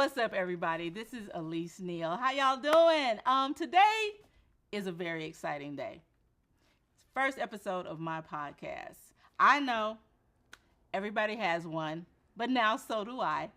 What's up, everybody? This is Elise Neal. How y'all doing? Today is a very exciting day. It's the first episode of my podcast. I know everybody has one, but now so do I.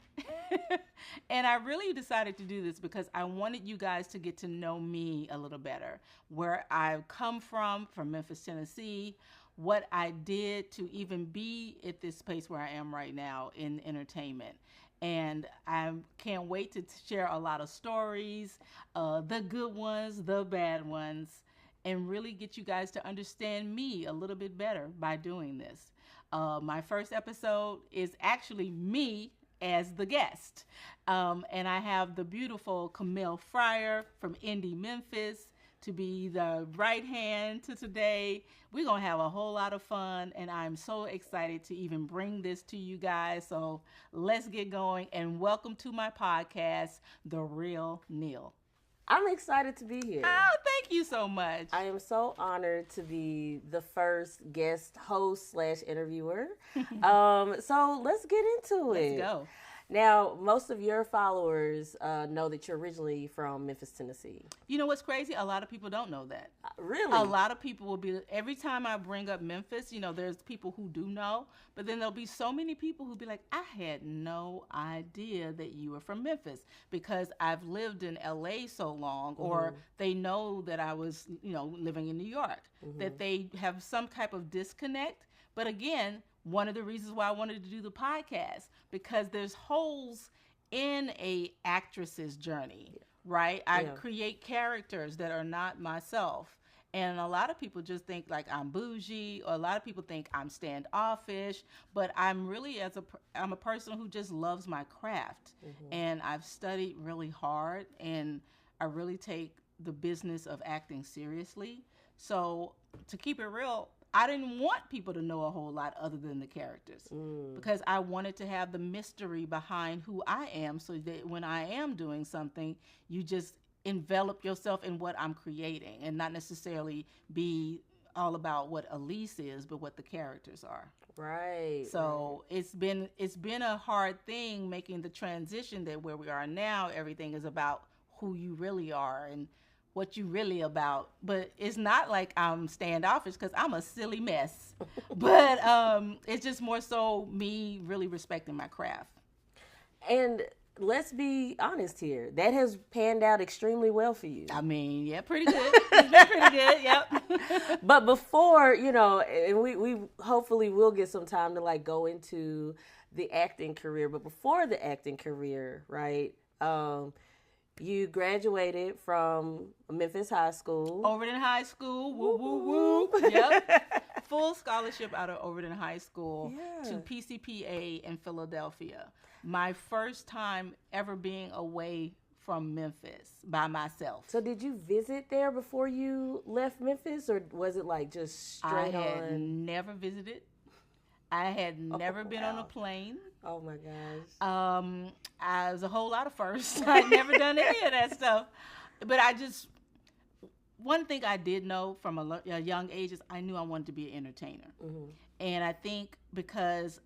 And I really decided to do this because I wanted you guys to get to know me a little better, where I've come from Memphis, Tennessee, what I did to even be at this place where I am right now in entertainment. And I can't wait to share a lot of stories, the good ones, the bad ones, and really get you guys to understand me a little bit better by doing this. My first episode is actually me as the guest. And I have the beautiful Camille Fryer from Indy, Memphis, to be the right hand to today. We're going to have a whole lot of fun, and I'm so excited to even bring this to you guys. So let's get going, and welcome to my podcast, The Real Neal. I'm excited to be here. Oh, thank you so much. I am so honored to be the first guest host / interviewer. So let's get into it. Let's go. Now, most of your followers know that you're originally from Memphis, Tennessee. You know what's crazy? A lot of people don't know that. Really? A lot of people will be, every time I bring up Memphis, you know, there's people who do know, but then there'll be so many people who be like, I had no idea that you were from Memphis because I've lived in LA so long, or they know that I was, you know, living in New York, that they have some type of disconnect. But again, one of the reasons why I wanted to do the podcast, because there's holes in a actress's journey, right? I create characters that are not myself. And a lot of people just think like I'm bougie, or a lot of people think I'm standoffish, but I'm really I'm a person who just loves my craft. And I've studied really hard, and I really take the business of acting seriously. So to keep it real, I didn't want people to know a whole lot other than the characters, because I wanted to have the mystery behind who I am, so that when I am doing something, you just envelop yourself in what I'm creating and not necessarily be all about what Elise is, but what the characters are. Right. So it's been a hard thing making the transition that where we are now, everything is about who you really are and what you really about. But it's not like I'm standoffish, because I'm a silly mess. But it's just more so me really respecting my craft. And let's be honest here, that has panned out extremely well for you. I mean, yeah, pretty good. It's been pretty good, yep. But before, you know, and we hopefully will get some time to like go into the acting career. But before the acting career, right, you graduated from Memphis High School. Overton High School, woo, woo, woo. Yep. Full scholarship out of Overton High School to PCPA in Philadelphia. My first time ever being away from Memphis by myself. So did you visit there before you left Memphis, or was it like just straight on? I had never visited. I had never been on a plane. Oh my gosh. I was a whole lot of firsts. I'd never done any of that stuff. But one thing I did know from a young age is I knew I wanted to be an entertainer. And I think because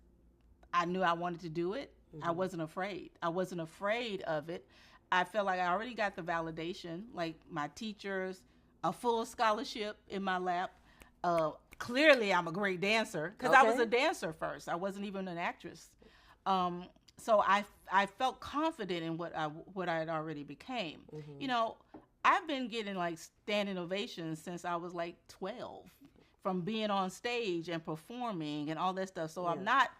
I knew I wanted to do it, I wasn't afraid. I wasn't afraid of it. I felt like I already got the validation, like my teachers, a full scholarship in my lap. Clearly, I'm a great dancer, because I was a dancer first. I wasn't even an actress. So I felt confident in what I had already became. You know, I've been getting like standing ovations since I was like 12, from being on stage and performing and all that stuff. So I'm not,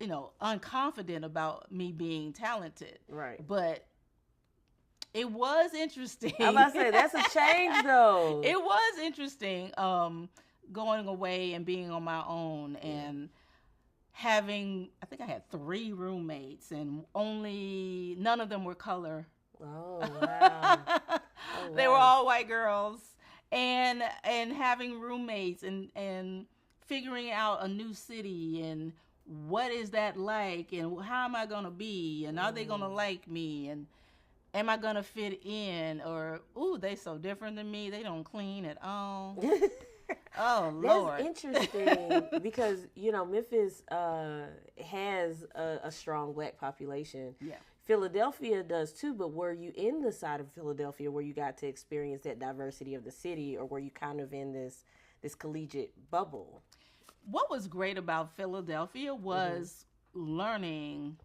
you know, unconfident about me being talented. Right. But it was interesting. I'm about to say, that's a change though. It was interesting. Going away and being on my own and having, I think I had 3 roommates, and none of them were color. Oh, wow. They were all white girls, and having roommates and figuring out a new city and what is that like, and how am I going to be, and are they going to like me, and am I going to fit in, or, ooh, they so different than me, they don't clean at all. Oh, Lord. That's interesting because, you know, Memphis has a strong black population. Yeah. Philadelphia does too, but were you in the side of Philadelphia where you got to experience that diversity of the city, or were you kind of in this collegiate bubble? What was great about Philadelphia was learning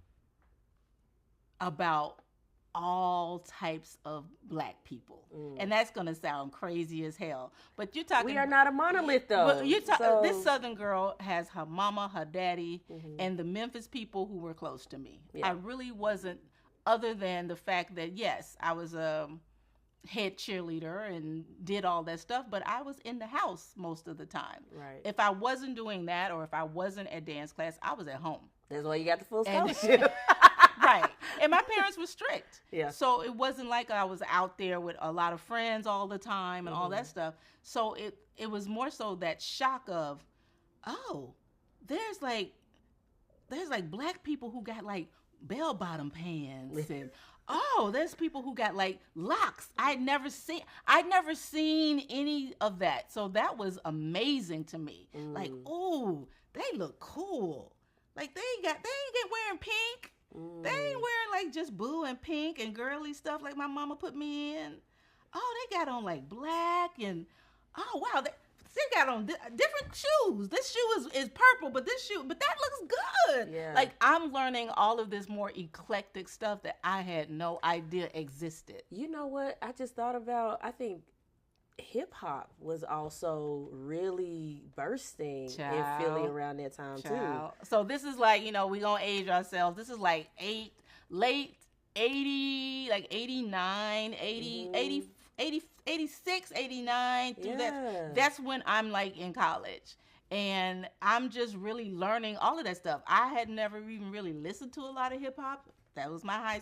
about all types of Black people. And that's going to sound crazy as hell. But you're talking... We are not a monolith, though. But this Southern girl has her mama, her daddy, and the Memphis people who were close to me. Yeah. I really wasn't, other than the fact that, yes, I was a head cheerleader and did all that stuff, but I was in the house most of the time. Right. If I wasn't doing that, or if I wasn't at dance class, I was at home. That's why you got the full scholarship. Right. And my parents were strict. Yeah. So it wasn't like I was out there with a lot of friends all the time and all that stuff. So it was more so that shock of, oh, there's like Black people who got like bell-bottom pants, and oh, there's people who got like locks. I'd never seen any of that. So that was amazing to me. Like, oh, they look cool. Like they ain't get wearing pink. They ain't wearing like just blue and pink and girly stuff like my mama put me in. Oh, they got on like black, and oh wow, they got on different shoes. This shoe is purple, but that looks good. Yeah. Like I'm learning all of this more eclectic stuff that I had no idea existed. You know what? I just thought about, I think hip hop was also really bursting in Philly around that time too. So this is like, we gonna age ourselves. This is like late 80, like 89, 80, 80, 86, 89 through that. That's when I'm like in college. And I'm just really learning all of that stuff. I had never even really listened to a lot of hip hop. That was my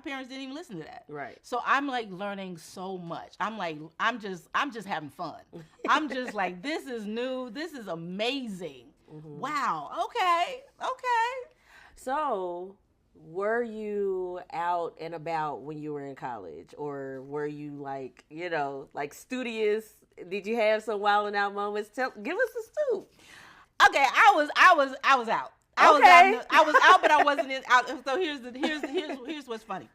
parents didn't even listen to that. Right. So I'm like learning so much. I'm just having fun. I'm just like, this is new. This is amazing. Wow. Okay. So were you out and about when you were in college, or were you like, studious? Did you have some wilding out moments? Give us the scoop. Okay. I was out. I was out, but I wasn't out. So here's what's funny.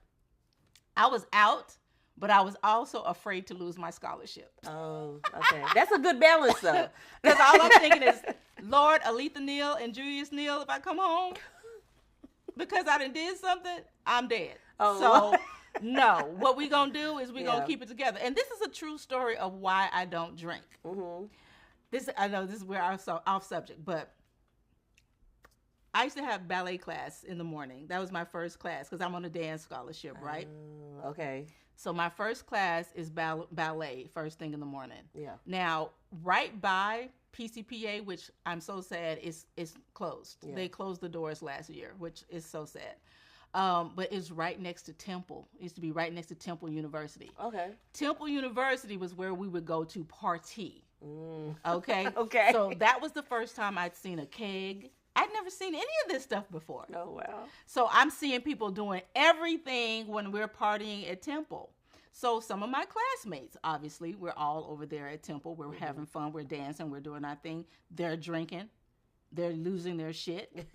I was out, but I was also afraid to lose my scholarship. Oh, okay. That's a good balance, though. Because all I'm thinking is, Lord, Elise Neal and Julius Neal, if I come home, because I done did something, I'm dead. Oh. So, no. What we gonna do is we gonna keep it together. And this is a true story of why I don't drink. I know this is where I'm off subject, but I used to have ballet class in the morning. That was my first class because I'm on a dance scholarship, right? Okay. So my first class is ballet, first thing in the morning. Yeah. Now, right by PCPA, which I'm so sad is closed. Yeah. They closed the doors last year, which is so sad. But it's right next to Temple. It used to be right next to Temple University. Okay. Temple University was where we would go to party. Okay? Okay. So that was the first time I'd seen a keg. I'd never seen any of this stuff before. Oh, wow. So I'm seeing people doing everything when we're partying at Temple. So some of my classmates, obviously, we're all over there at Temple. We're having fun. We're dancing. We're doing our thing. They're drinking. They're losing their shit.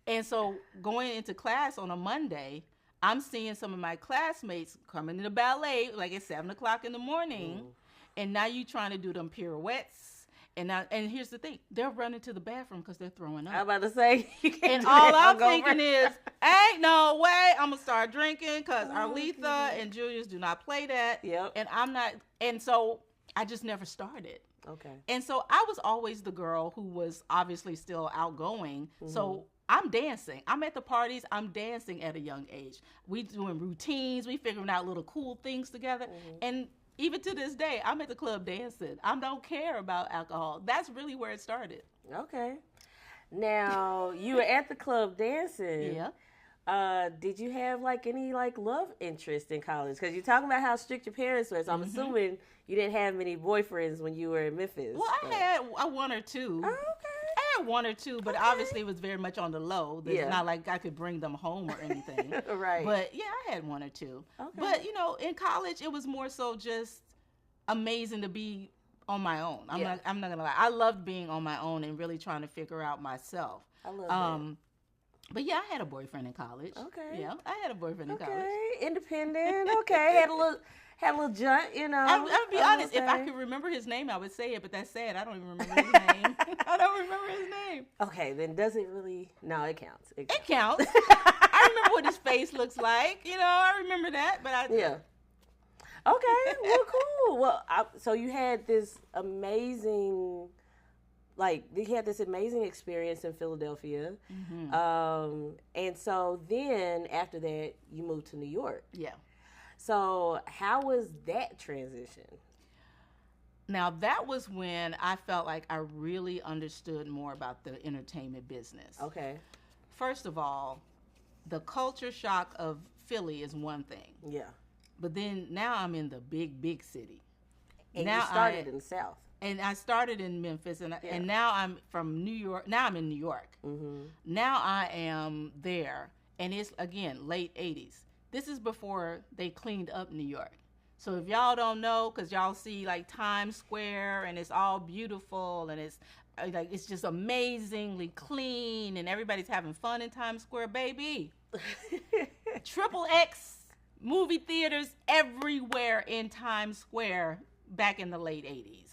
And so going into class on a Monday, I'm seeing some of my classmates coming into ballet like at 7 o'clock in the morning. And now you trying to do them pirouettes. And here's the thing, they're running to the bathroom because they're throwing up. I'm about to say, and all I'm thinking is, ain't no way I'm gonna start drinking because Arletha and Julius do not play that. Yep. And I'm not, and so I just never started. Okay. And so I was always the girl who was obviously still outgoing. So I'm dancing. I'm at the parties. I'm dancing at a young age. We doing routines. We figuring out little cool things together. And even to this day, I'm at the club dancing. I don't care about alcohol. That's really where it started. Okay. Now, you were at the club dancing. Yeah. Did you have like any like love interest in college? Because you're talking about how strict your parents were. So I'm assuming you didn't have many boyfriends when you were in Memphis. Well, I had one or two. Oh, okay. I had one or two, but obviously it was very much on the low. It's not like I could bring them home or anything. Right. But yeah, I had one or two. Okay. But in college it was more so just amazing to be on my own. I'm not gonna lie. I loved being on my own and really trying to figure out myself. I love that. But yeah, I had a boyfriend in college. Okay. Yeah, I had a boyfriend in college. Okay, independent. Okay, had a little jaunt, you know. I would be honest. If I could remember his name, I would say it. But that's sad. I don't even remember his name. I don't remember his name. Okay, then does it really? No, it counts. It counts. I remember what his face looks like. You know, I remember that. But yeah. Okay. Well, cool. Well, so you had this amazing. Like, you had this amazing experience in Philadelphia. Mm-hmm. And so then after that, you moved to New York. Yeah. So how was that transition? Now, that was when I felt like I really understood more about the entertainment business. Okay. First of all, the culture shock of Philly is one thing. Yeah. But then now I'm in the big city. And now you started in the South. And I started in Memphis, and now I'm from New York. Now I'm in New York. Mm-hmm. Now I am there, and it's, again, late 80s. This is before they cleaned up New York. So if y'all don't know, because y'all see, like, Times Square, and it's all beautiful, and it's, like, it's just amazingly clean, and everybody's having fun in Times Square, baby. Triple X movie theaters everywhere in Times Square back in the late 80s.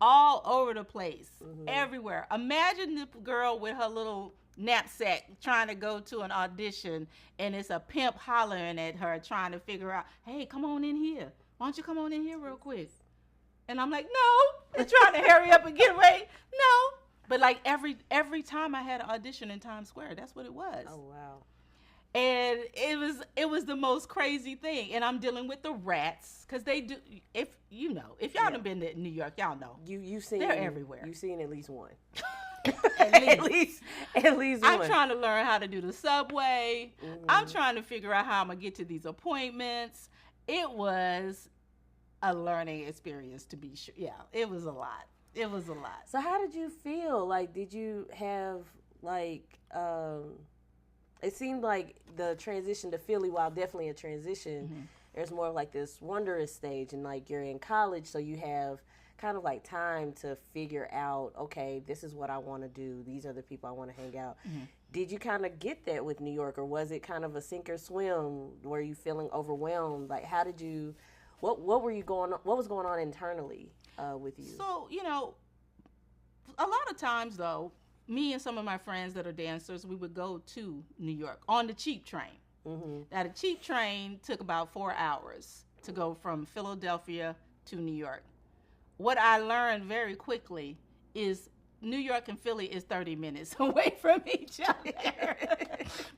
All over the place, everywhere. Imagine the girl with her little knapsack trying to go to an audition, and it's a pimp hollering at her trying to figure out, hey, come on in here. Why don't you come on in here real quick? And I'm like, no. And trying to hurry up and get away. No. But like every time I had an audition in Times Square, that's what it was. Oh, wow. And it was the most crazy thing. And I'm dealing with the rats, because they do, if y'all done been to New York, y'all know. You've seen, they're everywhere. You've seen at least one. at least one. I'm trying to learn how to do the subway. Mm-hmm. I'm trying to figure out how I'm going to get to these appointments. It was a learning experience, to be sure. Yeah, it was a lot. It was a lot. So how did you feel? Like, did you have, like, it seemed like the transition to Philly, while definitely a transition, there's more of like this wondrous stage, and like you're in college, so you have kind of like time to figure out, okay, this is what I want to do. These are the people I want to hang out. Mm-hmm. Did you kind of get that with New York, or was it kind of a sink or swim? Were you feeling overwhelmed? Like, how did you, what was going on internally with you? So, a lot of times though, me and some of my friends that are dancers, we would go to New York on the cheap train. Mm-hmm. Now, the cheap train took about 4 hours to go from Philadelphia to New York. What I learned very quickly is New York and Philly is 30 minutes away from each other.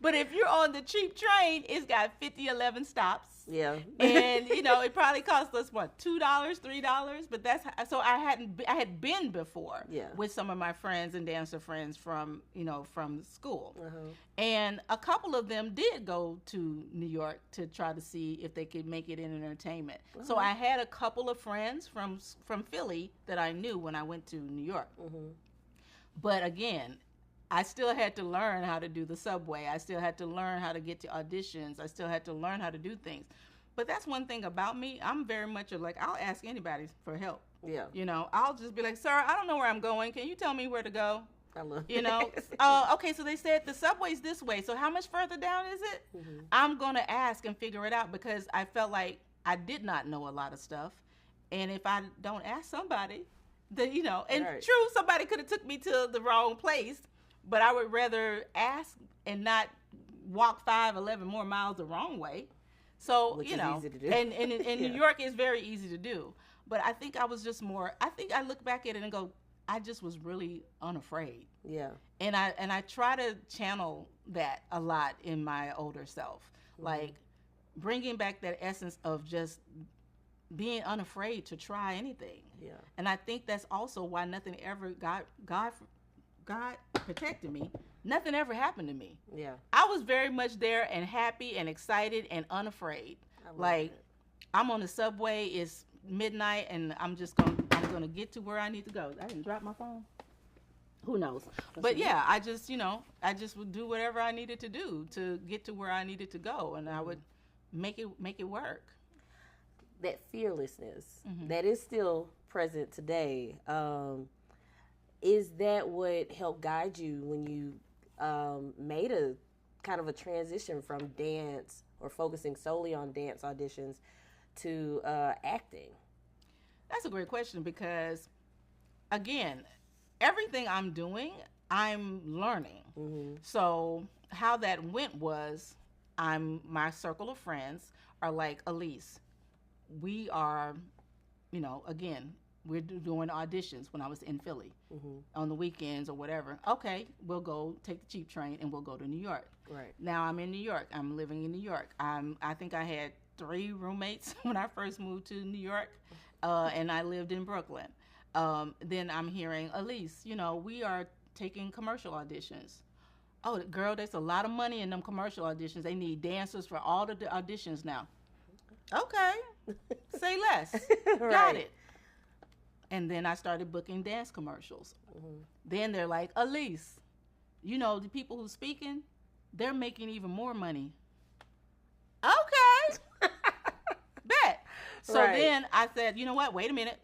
But if you're on the cheap train, it's got 11 stops. Yeah. And, it probably cost us, what, $2, $3? But so I had been before with some of my friends and dancer friends from school. Uh-huh. And a couple of them did go to New York to try to see if they could make it in entertainment. Uh-huh. So I had a couple of friends from Philly that I knew when I went to New York. Mm-hmm. But again, I still had to learn how to do the subway. I still had to learn how to get to auditions. I still had to learn how to do things. But that's one thing about me. I'm very much like, I'll ask anybody for help. Yeah. I'll just be like, sir, I don't know where I'm going. Can you tell me where to go? I love Okay, so they said the subway's this way. So how much further down is it? Mm-hmm. I'm going to ask and figure it out, because I felt like I did not know a lot of stuff. And if I don't ask somebody, true, somebody could have took me to the wrong place. But I would rather ask and not walk 11 more miles the wrong way. So, Which is easy to do. and New York is very easy to do. But I think I was just I look back at it and go, I just was really unafraid. Yeah. And I try to channel that a lot in my older self. Mm-hmm. Like, bringing back that essence of just being unafraid to try anything. Yeah. And I think that's also why nothing ever God protected me. Nothing ever happened to me. Yeah. I was very much there and happy and excited and unafraid. Like, I'm on the subway, it's midnight, and I'm gonna get to where I need to go. I didn't drop my phone. Who knows? But yeah, I just would do whatever I needed to do to get to where I needed to go, and I would make it work. That fearlessness, that is still present today. Is that what helped guide you when you made a kind of a transition from dance or focusing solely on dance auditions to acting? That's a great question because, again, everything I'm doing, I'm learning. Mm-hmm. So how that went was, my circle of friends are like, Elise, we are, again, we're doing auditions when I was in Philly on the weekends or whatever. Okay, we'll go take the cheap train and we'll go to New York. Right. Now I'm in New York. I'm living in New York. I think I had 3 roommates when I first moved to New York, and I lived in Brooklyn. Then I'm hearing, Elise, we are taking commercial auditions. Oh, girl, there's a lot of money in them commercial auditions. They need dancers for all the auditions now. Okay, say less. Right. Got it. And then I started booking dance commercials. Then they're like, Elise, the people who's speaking, they're making even more money. Okay. Bet. So then I said, you know what? Wait a minute.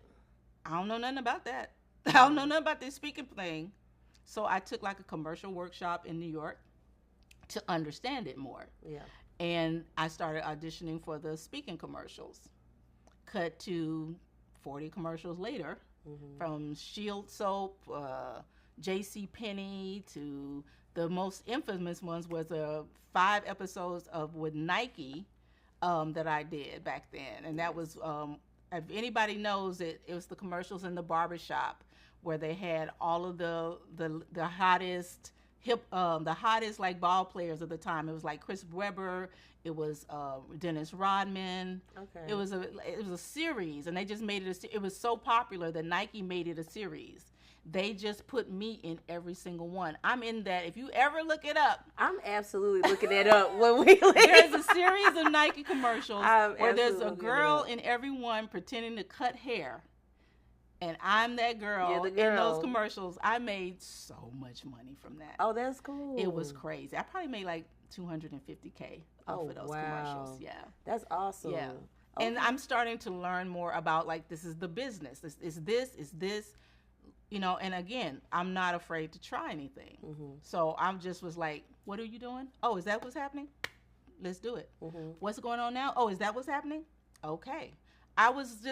I don't know nothing about that. I don't know nothing about this speaking thing. So I took like a commercial workshop in New York to understand it more. Yeah. And I started auditioning for the speaking commercials. Cut to 40 commercials later, from Shield Soap, J.C. Penney, to the most infamous ones was 5 episodes with Nike that I did back then. And that was, if anybody knows it, it was the commercials in the barbershop where they had all of the hottest the hottest like ball players of the time. It was like Chris Webber. It was Dennis Rodman. Okay. It was a series, and they just made it. It was so popular that Nike made it a series. They just put me in every single one. I'm in that. If you ever look it up, I'm absolutely looking it up when we leave. There's a series of Nike commercials where there's a girl in every one pretending to cut hair. And I'm that girl in those commercials. I made so much money from that. Oh, that's cool. It was crazy. I probably made like $250K off of those commercials. Yeah. That's awesome. Yeah. Okay. And I'm starting to learn more about like, this is the business. Is this, and again, I'm not afraid to try anything. So I'm just was like, what are you doing? Oh, is that what's happening? Let's do it. What's going on now? Oh, is that what's happening? Okay. I was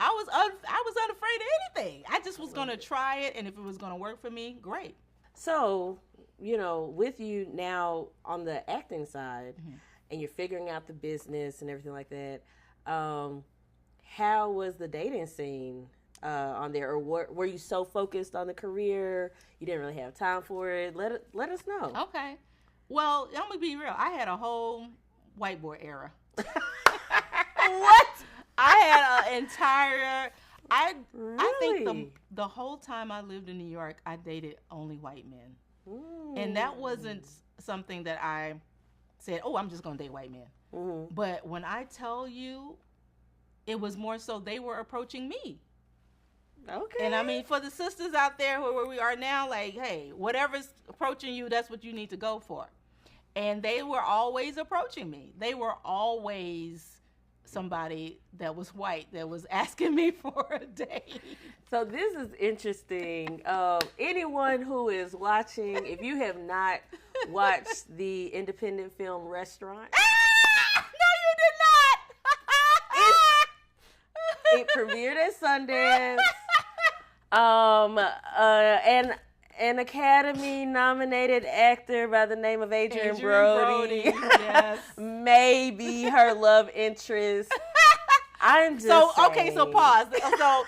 unafraid of anything. I just was going to try it, and if it was going to work for me, great. So, with you now on the acting side, and you're figuring out the business and everything like that, how was the dating scene on there? Or were you so focused on the career, you didn't really have time for it? Let us know. Okay. Well, I'm going to be real. I had a whole whiteboard era. What? I had an entire. I Really? think the whole time I lived in New York, I dated only white men, and that wasn't something that I said, "Oh, I'm just gonna date white men." But when I tell you, it was more so they were approaching me. Okay. And I mean, for the sisters out there where we are now, like, hey, whatever's approaching you, that's what you need to go for. And they were always approaching me. They were always somebody that was white that was asking me for a date. So this is interesting. Anyone who is watching, if you have not watched the independent film Restaurant, No, you did not. it premiered at Sundance. An Academy-nominated actor by the name of Adrian Brody. Yes. Maybe her love interest. I'm just saying. So pause. So,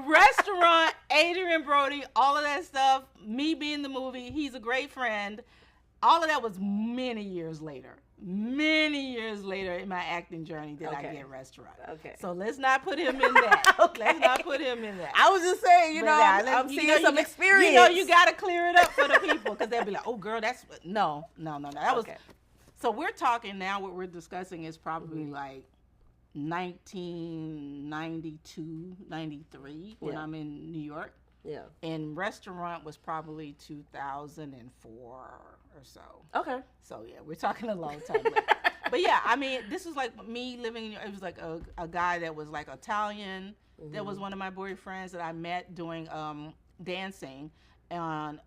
Restaurant, Adrian Brody, all of that stuff, me being the movie, he's a great friend. All of that was many years later. Many years later in my acting journey did I get Restaurant. Okay. So let's not put him in that. Okay. Let's not put him in that. I was just saying, I'm seeing some experience. You got to clear it up for the people because they'll be like, oh, girl, that's... No. That was... So we're talking now, what we're discussing is probably like 1992, 93 when I'm in New York. Yeah. And Restaurant was probably 2004 or so. Okay. So, yeah, we're talking a long time later. But, yeah, I mean, this was like me living in, it was like a guy that was like Italian. That was one of my boyfriends that I met doing dancing on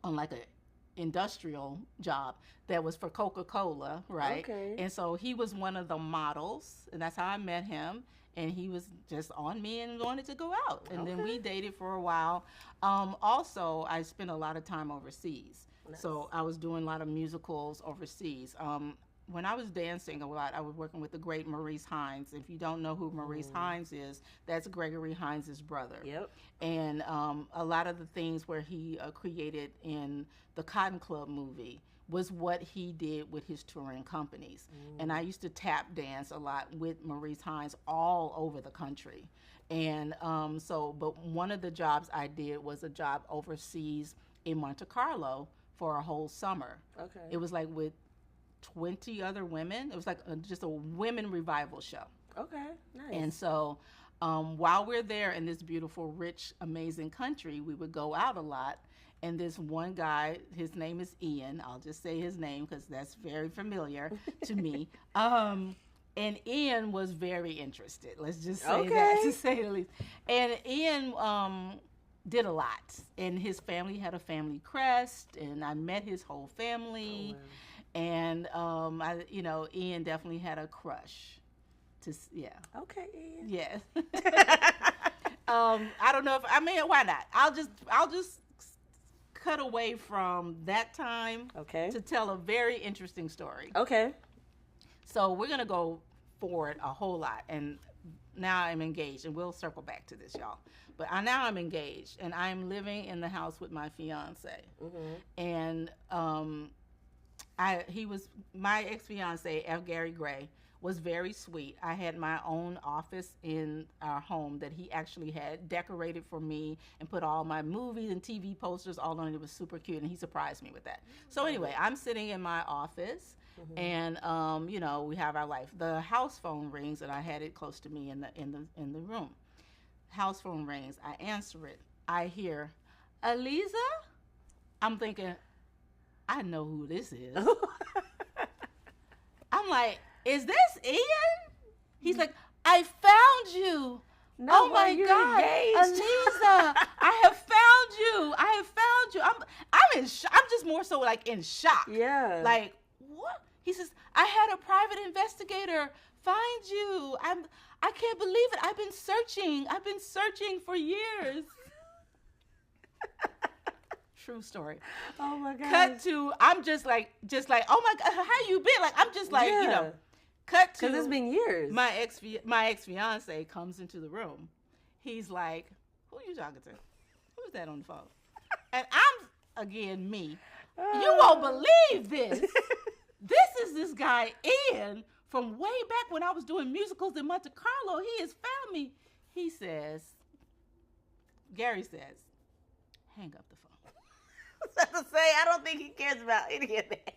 like a industrial job that was for Coca-Cola, right? Okay. And so he was one of the models, and that's how I met him. And he was just on me and wanted to go out. And then we dated for a while. Also, I spent a lot of time overseas. Nice. So I was doing a lot of musicals overseas. When I was dancing a lot, I was working with the great Maurice Hines. If you don't know who Maurice Hines is, that's Gregory Hines' brother. Yep. And a lot of the things where he created in the Cotton Club movie was what he did with his touring companies. And I used to tap dance a lot with Maurice Hines all over the country. And but one of the jobs I did was a job overseas in Monte Carlo for a whole summer. Okay. It was like with 20 other women. It was like just a women revival show. Okay, nice. And so while we're there in this beautiful, rich, amazing country, we would go out a lot. And this one guy, his name is Ian. I'll just say his name because that's very familiar to me. And Ian was very interested. Let's just say that, to say the least. And Ian did a lot. And his family had a family crest. And I met his whole family. Oh, wow. And Ian definitely had a crush. Okay, Ian. Yes. I don't know why not? I'll just cut away from that time to tell a very interesting story. Okay. So we're gonna go forward a whole lot, and now I'm engaged, and we'll circle back to this, y'all. But now I'm engaged, and I'm living in the house with my fiance, and he was my ex-fiance, F. Gary Gray, was very sweet. I had my own office in our home that he actually had decorated for me and put all my movies and TV posters all on it. It was super cute, and he surprised me with that. So anyway, I'm sitting in my office, and we have our life. The house phone rings, and I had it close to me in the room. House phone rings. I answer it. I hear, Elise? I'm thinking, I know who this is. I'm like, is this Ian? He's like, I found you. No, oh my God, engaged. Elisa, I have found you. I'm in shock. I'm just more so like in shock. Yeah. Like, what? He says, I had a private investigator find you. I can't believe it. I've been searching for years. True story. Oh my God. Cut to, I'm just like, oh my God, how you been? Like, I'm just like, cut to. Because it's been years. My ex-fiance comes into the room. He's like, who are you talking to? Who's that on the phone? And I'm, again, me. You won't believe this. This is this guy, Ian, from way back when I was doing musicals in Monte Carlo. He has found me. He says, Gary says, hang up the phone. To say, I don't think he cares about any of that.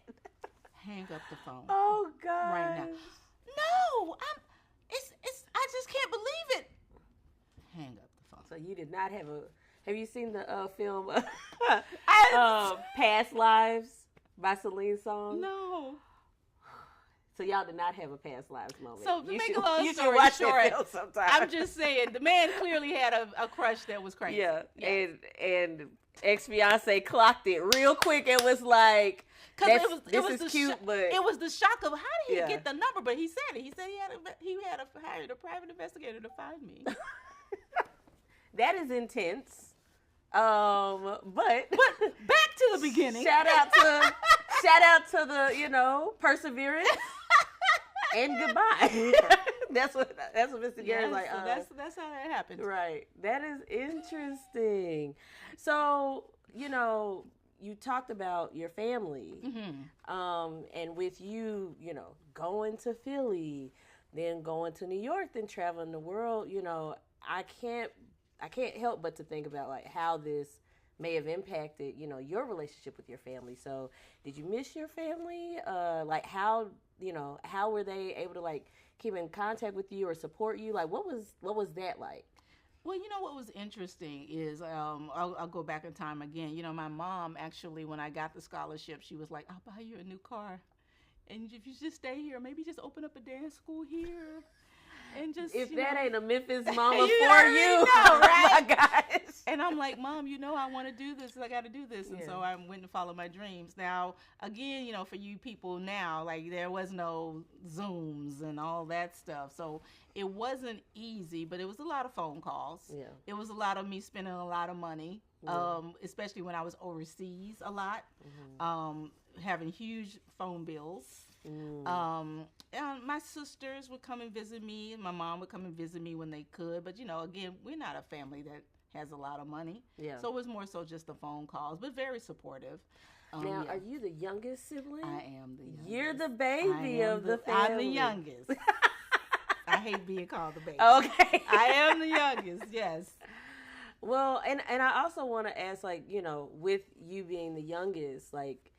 Hang up the phone. Oh God! Right now. No, I just can't believe it. Hang up the phone. So you did not have a. Have you seen the film "Past Lives" by Celine Song? No. So y'all did not have a past lives moment. So to make a long you story should watch short, that film sometime. I'm just saying the man clearly had a crush that was crazy. Yeah. And ex-fiance clocked it real quick and was like, this is cute, but it was the shock of how did he get the number? But he said it. He said he had hired a private investigator to find me. That is intense. But back to the beginning. Shout out to the perseverance and goodbye. That's what Mr. Gary's like. So that's how that happened. Right. That is interesting. So you talked about your family, and with you, going to Philly, then going to New York, then traveling the world. I can't help but to think about like how this may have impacted, your relationship with your family. So did you miss your family? Like how were they able to like keep in contact with you or support you? Like what was that like? Well, what was interesting is I'll go back in time again. My mom actually, when I got the scholarship, she was like, I'll buy you a new car. And if you just stay here, maybe just open up a dance school here. And just, if you that know, ain't a Memphis mama you for already you, know, right? oh my gosh. And I'm like, Mom, you know, I want to do this. I got to do this. And Yeah. so I went and followed my dreams. Now, again, you know, for you people now, like there was no Zooms and all that stuff. So it wasn't easy, but it was a lot of phone calls. Yeah. It was a lot of me spending a lot of money, especially when I was overseas a lot, having huge phone bills. And my sisters would come and visit me, and my mom would come and visit me when they could. But, you know, again, we're not a family that has a lot of money. Yeah. So it was more so just the phone calls, but very supportive. Now, are you the youngest sibling? I am the youngest. You're the baby of the family. I'm the youngest. I hate being called the baby. Okay. I am the youngest, yes. Well, and I also want to ask, like, you know, with you being the youngest, like,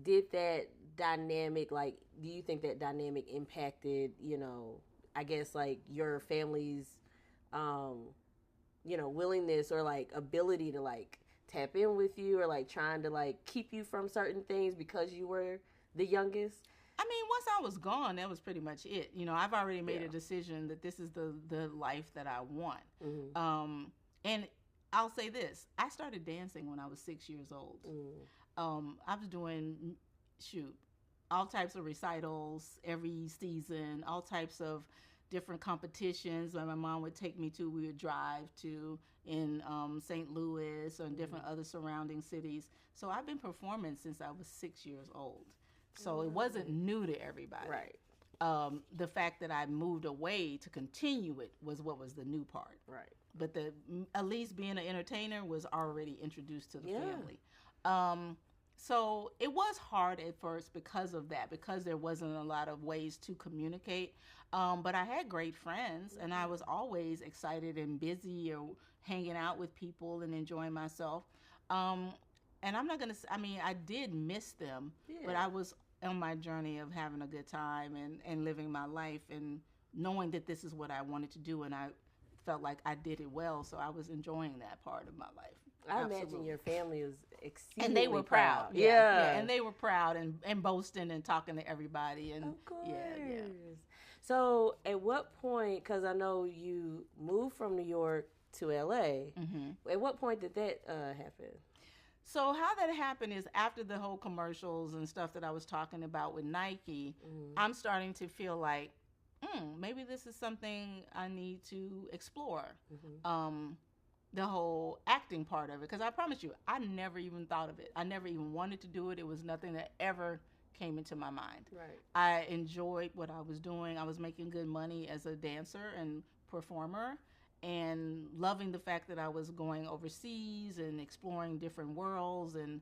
did that dynamic, like, do you think that dynamic impacted, you know, I guess, like, your family's, you know, willingness or, like, ability to, like, tap in with you or, like, trying to, like, keep you from certain things because you were the youngest? I mean, once I was gone, that was pretty much it. You know, I've already made a decision that this is the life that I want. And I'll say this. I started dancing when I was 6 years old. I was doing, all types of recitals every season, all types of different competitions when my mom would take me to, we would drive to in St. Louis or in different other surrounding cities. So I've been performing since I was 6 years old. So it wasn't new to everybody. Right. The fact that I moved away to continue it was what was the new part. Right. But Elise being an entertainer was already introduced to the family. So it was hard at first because of that, because there wasn't a lot of ways to communicate. But I had great friends, and I was always excited and busy or hanging out with people and enjoying myself. And I'm not going to, I mean, I did miss them, but I was on my journey of having a good time and living my life and knowing that this is what I wanted to do, and I felt like I did it well, so I was enjoying that part of my life. I imagine your family was exceedingly and they were proud. Yeah. And they were proud and boasting and talking to everybody. And of course. Yeah. So at what point, because I know you moved from New York to LA, at what point did that happen? So how that happened is after the whole commercials and stuff that I was talking about with Nike, I'm starting to feel like, maybe this is something I need to explore. The whole acting part of it. Because I promise you, I never even thought of it. I never even wanted to do it. It was nothing that ever came into my mind. Right. I enjoyed what I was doing. I was making good money as a dancer and performer, and loving the fact that I was going overseas and exploring different worlds and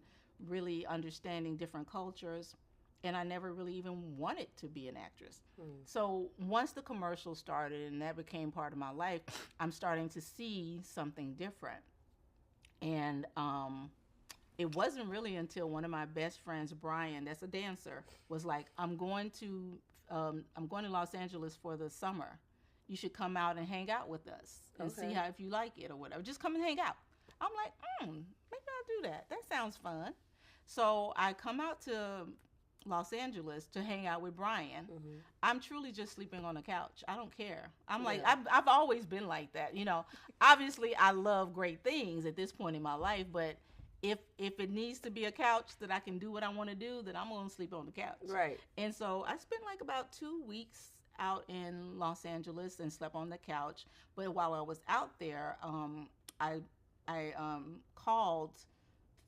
really understanding different cultures. And I never really even wanted to be an actress. So once the commercial started and that became part of my life, I'm starting to see something different. And it wasn't really until one of my best friends, Brian, that's a dancer, was like, I'm going to Los Angeles for the summer. You should come out and hang out with us and see how if you like it or whatever. Just come and hang out. I'm like, maybe I'll do that. That sounds fun. So I come out to Los Angeles to hang out with Brian. I'm truly just sleeping on the couch. I don't care. I'm like, I've always been like that. You know, obviously I love great things at this point in my life, but if it needs to be a couch that I can do what I want to do, then I'm going to sleep on the couch. Right. And so I spent like about 2 weeks out in Los Angeles and slept on the couch. But while I was out there, I called,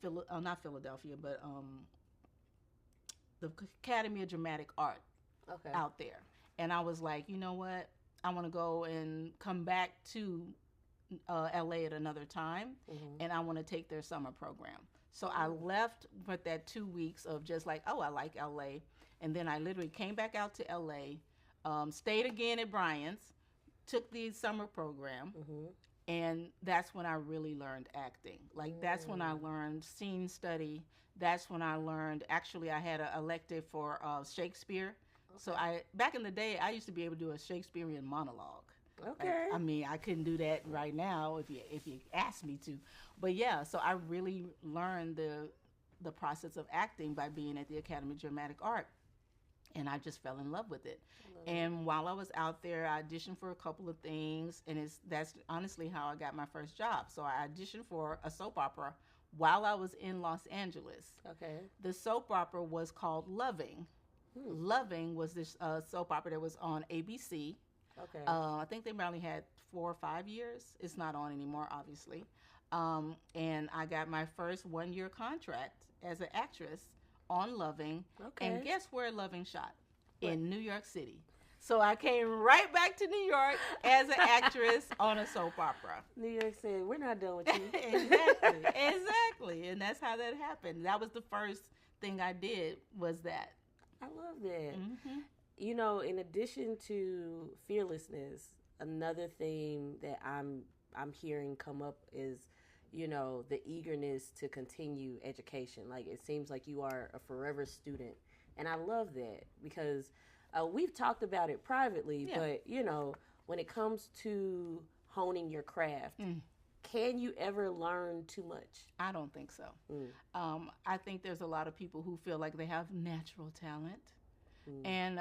not Philadelphia, but the Academy of Dramatic Art out there. And I was like, you know what? I want to go and come back to LA at another time, and I want to take their summer program. So I left with that 2 weeks of just like, oh, I like LA. And then I literally came back out to LA, stayed again at Brian's, took the summer program, and that's when I really learned acting. Like, that's when I learned scene study. That's when I learned, actually, I had an elective for Shakespeare. So back in the day, I used to be able to do a Shakespearean monologue. Okay. I mean, I couldn't do that right now if you asked me to. But yeah, so I really learned the process of acting by being at the Academy of Dramatic Art. And I just fell in love with it. And while I was out there, I auditioned for a couple of things, and that's honestly how I got my first job. So I auditioned for a soap opera while I was in Los Angeles. Okay. The soap opera was called Loving. Loving was this soap opera that was on ABC. Okay. I think they probably had 4 or 5 years. It's not on anymore, obviously. And I got my first 1-year contract as an actress on Loving. Okay. And guess where Loving shot? In New York City. So I came right back to New York as an actress on a soap opera. New York said, we're not done with you. Exactly. And that's how that happened. That was the first thing I did was that. I love that. Mm-hmm. You know, in addition to fearlessness, another theme that I'm hearing come up is, you know, the eagerness to continue education. Like, it seems like you are a forever student. And I love that because we've talked about it privately, but, you know, when it comes to honing your craft, can you ever learn too much? I don't think so. I think there's a lot of people who feel like they have natural talent. And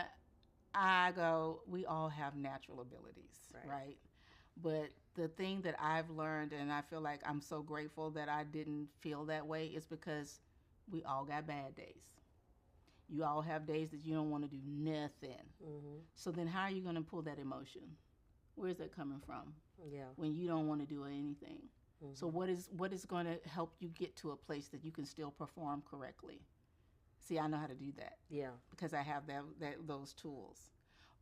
I go, we all have natural abilities, right? But the thing that I've learned, and I feel like I'm so grateful that I didn't feel that way, is because we all got bad days. You all have days that you don't want to do nothing. So then how are you going to pull that emotion? Where's that coming from? Yeah. When you don't want to do anything. So what is going to help you get to a place that you can still perform correctly? See, I know how to do that. Yeah. Because I have those tools.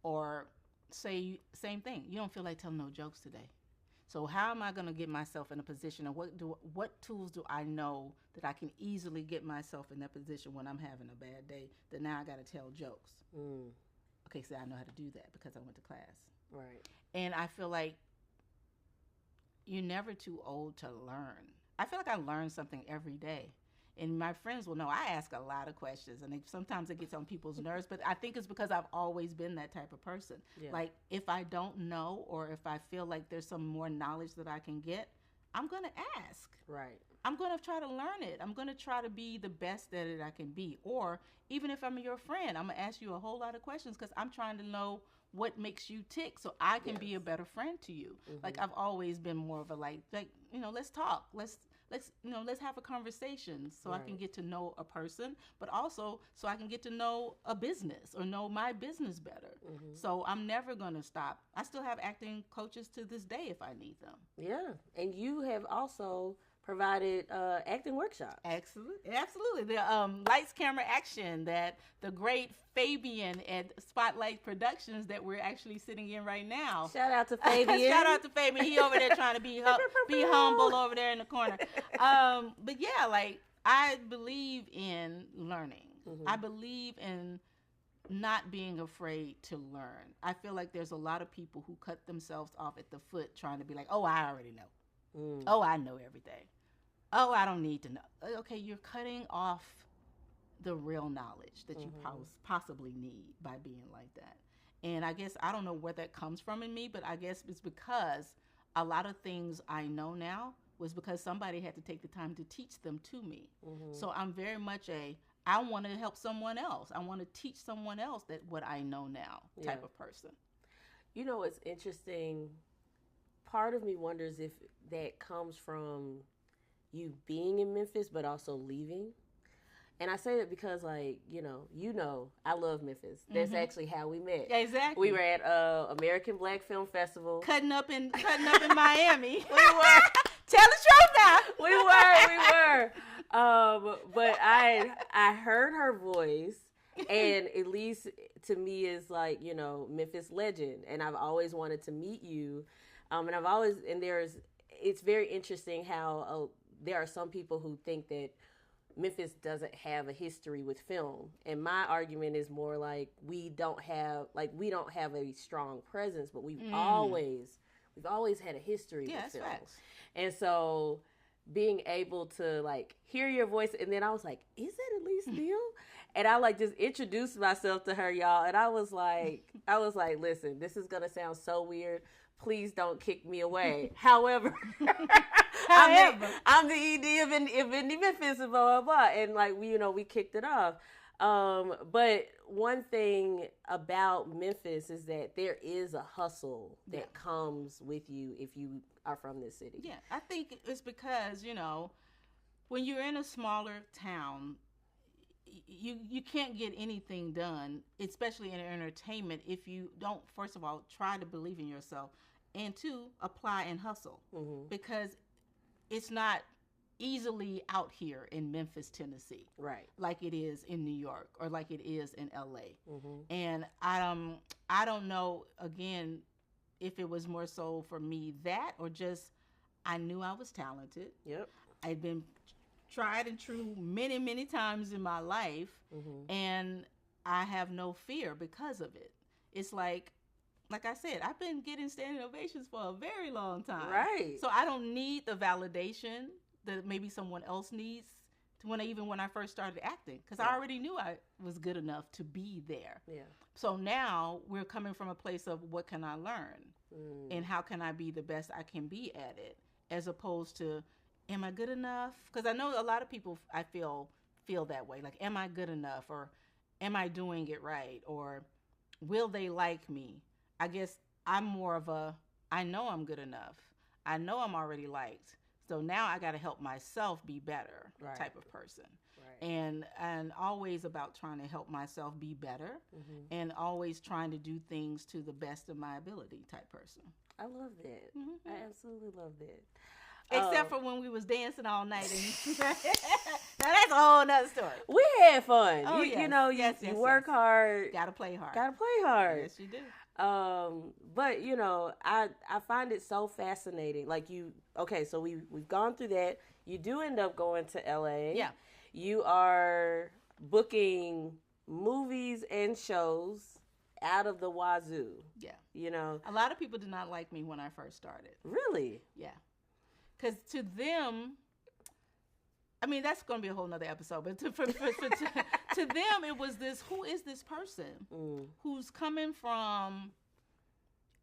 Or say same thing. You don't feel like telling no jokes today. So how am I going to get myself in a position, and what tools do I know that I can easily get myself in that position when I'm having a bad day that now I got to tell jokes? Okay, so I know how to do that because I went to class. Right. And I feel like you're never too old to learn. I feel like I learn something every day. And my friends will know I ask a lot of questions, and sometimes it gets on people's nerves, but I think it's because I've always been that type of person. Yeah. Like, if I don't know or if I feel like there's some more knowledge that I can get, I'm going to ask. Right. I'm going to try to learn it. I'm going to try to be the best that I can be. Or even if I'm your friend, I'm going to ask you a whole lot of questions because I'm trying to know what makes you tick so I can be a better friend to you. Like, I've always been more of a let's talk. Let's have a conversation so I can get to know a person, but also so I can get to know a business or know my business better. So I'm never going to stop. I still have acting coaches to this day if I need them. Yeah. And you have also provided acting workshops. Absolutely. The Lights, Camera, Action that the great Fabian at Spotlight Productions that we're actually sitting in right now. Shout out to Fabian. Shout out to Fabian. He over there trying to be humble over there in the corner. But yeah, like, I believe in learning. I believe in not being afraid to learn. I feel like there's a lot of people who cut themselves off at the foot trying to be like, oh, I already know. Oh, I know everything. Oh, I don't need to know. Okay, you're cutting off the real knowledge that you possibly need by being like that. And I guess I don't know where that comes from in me, but I guess it's because a lot of things I know now was because somebody had to take the time to teach them to me. So I'm very much I want to help someone else. I want to teach someone else that what I know now type of person. You know, it's interesting. Part of me wonders if that comes from you being in Memphis, but also leaving. And I say that because, like, you know, I love Memphis. That's actually how we met. Yeah, exactly. We were at American Black Film Festival. Cutting up in Miami. We were. Tell the truth now. We were. But I heard her voice, and Elise to me is like, you know, Memphis legend, and I've always wanted to meet you. It's very interesting how there are some people who think that Memphis doesn't have a history with film. And my argument is more like we don't have a strong presence, but we've always had a history with film. Facts. And so being able to like hear your voice, and then I was like, is that Elise Neal? And I like just introduced myself to her, y'all. And I was like, listen, this is gonna sound so weird. Please don't kick me away. However, I'm the ED of Indie Memphis and blah, blah, blah. And like, we kicked it off. But one thing about Memphis is that there is a hustle that comes with you if you are from this city. Yeah, I think it's because, when you're in a smaller town, you can't get anything done, especially in entertainment, if you don't, first of all, try to believe in yourself, and two, apply and hustle. Because it's not easily out here in Memphis, Tennessee, right? Like it is in New York or like it is in LA. And I don't know, again, if it was more so for me that, or just I knew I was talented. Yep. I'd been tried and true many, many times in my life, and I have no fear because of it. It's like I said, I've been getting standing ovations for a very long time. Right. So I don't need the validation that maybe someone else needs when I first started acting, because I already knew I was good enough to be there. Yeah. So now we're coming from a place of what can I learn and how can I be the best I can be at it, as opposed to am I good enough? Because I know a lot of people, I feel that way. Like, am I good enough, or am I doing it right, or will they like me? I guess I'm more of a I know I'm good enough. I know I'm already liked. So now I got to help myself be better type of person. Right. And always about trying to help myself be better, and always trying to do things to the best of my ability type person. I love that. I absolutely love that. Except for when we was dancing all night. And now that's a whole nother story. We had fun. Oh, you work hard. Gotta play hard. Yes, you do. But I find it so fascinating. Like so we've gone through that. You do end up going to LA. Yeah. You are booking movies and shows out of the wazoo. Yeah. A lot of people did not like me when I first started. Really? Yeah. Because to them, I mean, that's going to be a whole nother episode, but to them, it was this, who is this person who's coming from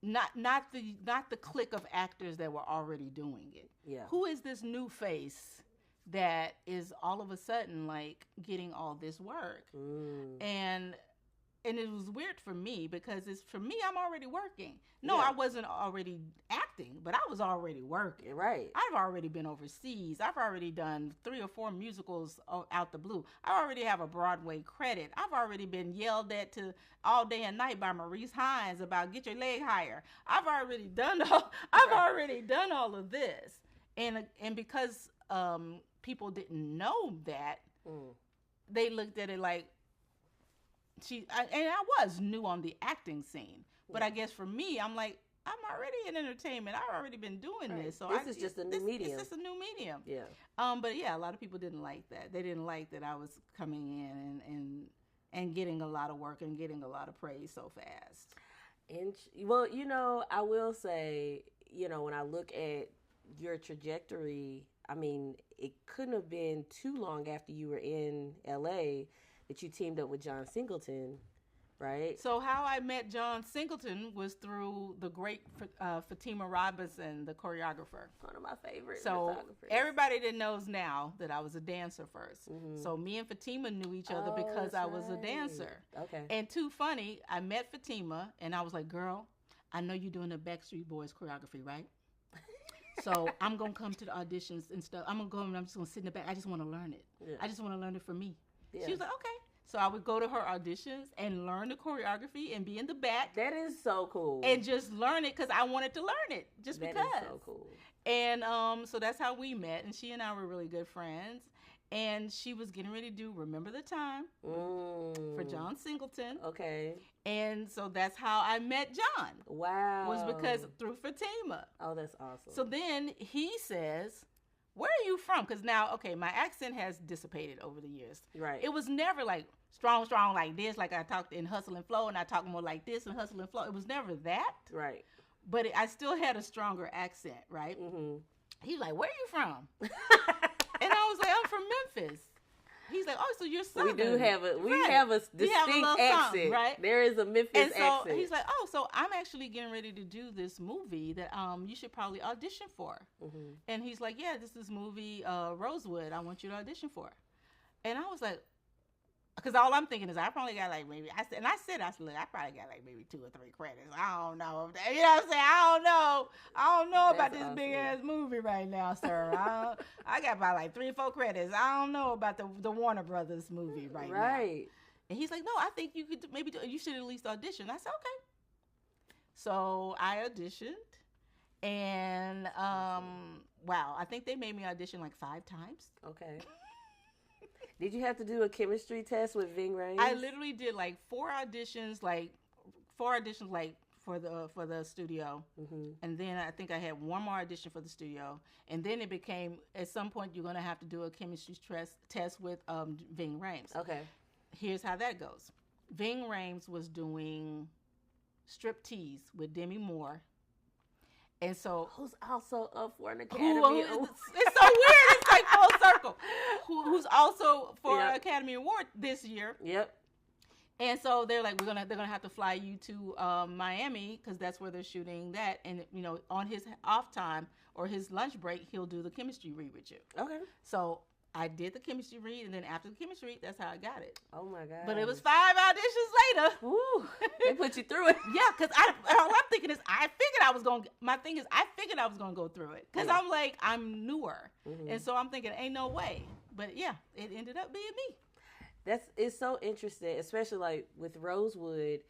not the clique of actors that were already doing it. Yeah. Who Who is this new face that is all of a sudden like getting all this work? And it was weird for me, because for me, I'm already working. No, I wasn't already acting, but I was already working. Right. I've already been overseas. I've already done 3 or 4 musicals out the blue. I already have a Broadway credit. I've already been yelled at to all day and night by Maurice Hines about get your leg higher. I've already done all of this. And because people didn't know that, they looked at it like, I was new on the acting scene, but I guess for me, I'm like, I'm already in entertainment. I've already been doing this, so this is just a new medium. It's just a new medium. Yeah. But yeah, a lot of people didn't like that. They didn't like that I was coming in and getting a lot of work and getting a lot of praise so fast. And well, I will say, when I look at your trajectory, I mean, it couldn't have been too long after you were in LA that you teamed up with John Singleton, right? So how I met John Singleton was through the great Fatima Robinson, the choreographer. One of my favorite photographers. Everybody that knows now that I was a dancer first. So me and Fatima knew each other because I was a dancer. Okay. And too funny, I met Fatima and I was like, girl, I know you're doing the Backstreet Boys choreography, right? So I'm going to come to the auditions and stuff. I'm going to go and I'm just going to sit in the back. I just want to learn it. Yeah. I just want to learn it for me. Yeah. She was like, okay. So I would go to her auditions and learn the choreography and be in the back. That is so cool. And just learn it because I wanted to learn it just because. That is so cool. And so that's how we met. And she and I were really good friends. And she was getting ready to do Remember the Time for John Singleton. Okay. And so that's how I met John. Wow. Was because through Fatima. Oh, that's awesome. So then he says, where are you from? Because now, okay, my accent has dissipated over the years. Right. It was never like strong like this, like I talked in Hustle and Flow, and I talk more like this in Hustle and Flow. It was never that. Right. But I still had a stronger accent, right? Mm-hmm. He's like, where are you from? And I was like, I'm from Memphis. He's like, oh, so you're Southern. We have a distinct accent, right? There is a Memphis accent. And so he's like, oh, so I'm actually getting ready to do this movie that you should probably audition for. Mm-hmm. And he's like, yeah, this movie, Rosewood, I want you to audition for. And I was like, Because all I'm thinking is I probably got like maybe I said look, I probably got like maybe 2 or 3 credits. I don't know if that, you know what I'm saying. I don't know about this big ass movie right now, sir. I got about like 3 or 4 credits. I don't know about the Warner Brothers movie right now. Right. And he's like, no, I think you could maybe you should at least audition. I said okay. So I auditioned, and wow, I think they made me audition like 5 times. Okay. Did you have to do a chemistry test with Ving Rhames? I literally did like 4 auditions, like for the studio, and then I think I had 1 more audition for the studio, and then it became at some point you're gonna have to do a chemistry test with Ving Rhames. Okay. Here's how that goes. Ving Rhames was doing Striptease with Demi Moore. And so, who's also up for an Academy Award? It's so weird. It's like full circle. Who's also for an Academy Award this year? Yep. And so they're like, they're gonna have to fly you to Miami because that's where they're shooting that. And on his off time or his lunch break, he'll do the chemistry read with you. Okay. So I did the chemistry read, and then after the chemistry read, that's how I got it. Oh my god! But it was 5 auditions later. Woo! They put you through it. Yeah, because all I'm thinking is I figured I was gonna go through it because I'm like I'm newer, and so I'm thinking ain't no way. But yeah, it ended up being me. It's so interesting, especially like with Rosewood.